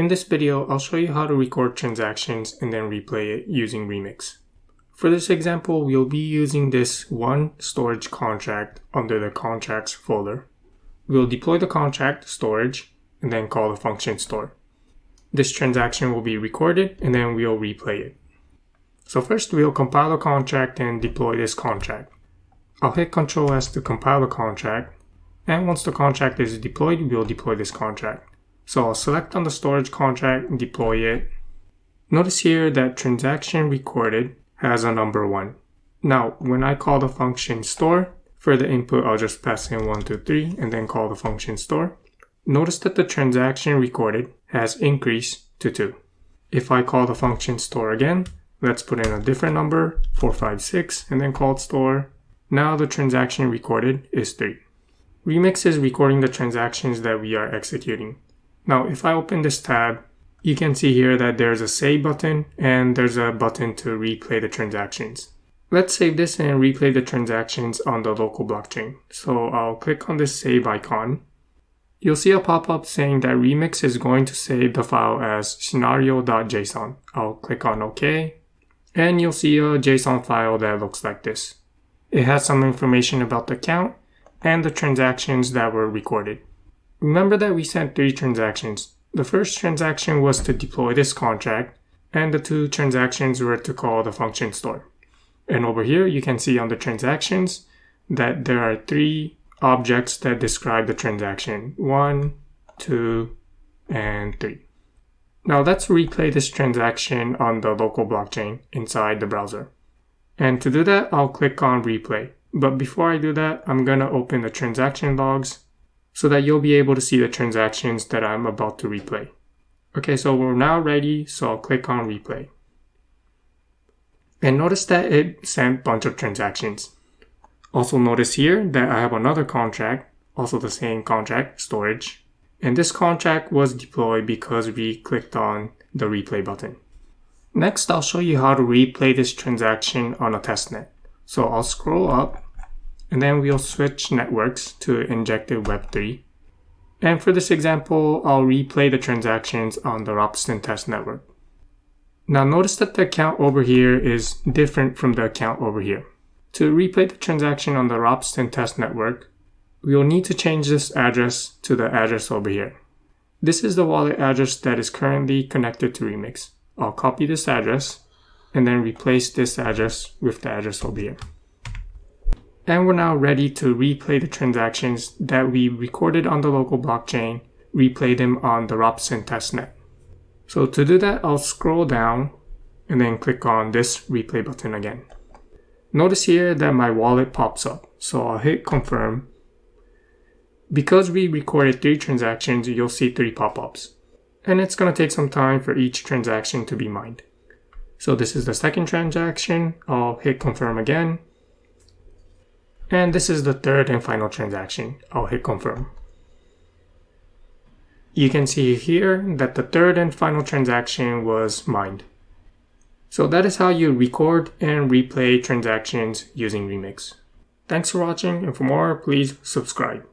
In this video, I'll show you how to record transactions and then replay it using Remix. For this example, we'll be using this one storage contract under the contracts folder. We'll deploy the contract storage and then call the function store. This transaction will be recorded and then we'll replay it. So first we'll compile the contract and deploy this contract. I'll hit Ctrl S to compile the contract, and once the contract is deployed, we'll deploy this contract. So I'll select on the storage contract and deploy it. Notice here that transaction recorded has a number 1. Now, when I call the function store, for the input I'll just pass in 1, 2, 3 and then call the function store. Notice that the transaction recorded has increased to 2. If I call the function store again, let's put in a different number, 4, 5, 6, and then call store. Now the transaction recorded is 3. Remix is recording the transactions that we are executing. Now, if I open this tab, you can see here that there's a save button and there's a button to replay the transactions. Let's save this and replay the transactions on the local blockchain. So I'll click on this save icon. You'll see a pop-up saying that Remix is going to save the file as scenario.json. I'll click on OK, and you'll see a JSON file that looks like this. It has some information about the count and the transactions that were recorded. Remember that we sent 3 transactions. The first transaction was to deploy this contract, and the 2 transactions were to call the function store. And over here, you can see on the transactions that there are 3 objects that describe the transaction. 1, 2, and 3. Now let's replay this transaction on the local blockchain inside the browser. And to do that, I'll click on replay. But before I do that, I'm going to open the transaction logs so that you'll be able to see the transactions that I'm about to replay. Okay, so we're now ready, so I'll click on replay. And notice that it sent a bunch of transactions. Also notice here that I have another contract, also the same contract, storage. And this contract was deployed because we clicked on the replay button. Next, I'll show you how to replay this transaction on a testnet. So I'll scroll up, and then we'll switch networks to injected Web3. And for this example, I'll replay the transactions on the Ropsten test network. Now notice that the account over here is different from the account over here. To replay the transaction on the Ropsten test network, we'll need to change this address to the address over here. This is the wallet address that is currently connected to Remix. I'll copy this address and then replace this address with the address over here. And we're now ready to replay the transactions that we recorded on the local blockchain, replay them on the Ropsten testnet. So to do that, I'll scroll down and then click on this replay button again. Notice here that my wallet pops up, so I'll hit confirm. Because we recorded 3 transactions, you'll see 3 pop-ups. And it's going to take some time for each transaction to be mined. So this is the second transaction. I'll hit confirm again. And this is the third and final transaction. I'll hit confirm. You can see here that the third and final transaction was mined. So that is how you record and replay transactions using Remix. Thanks for watching, and for more, please subscribe.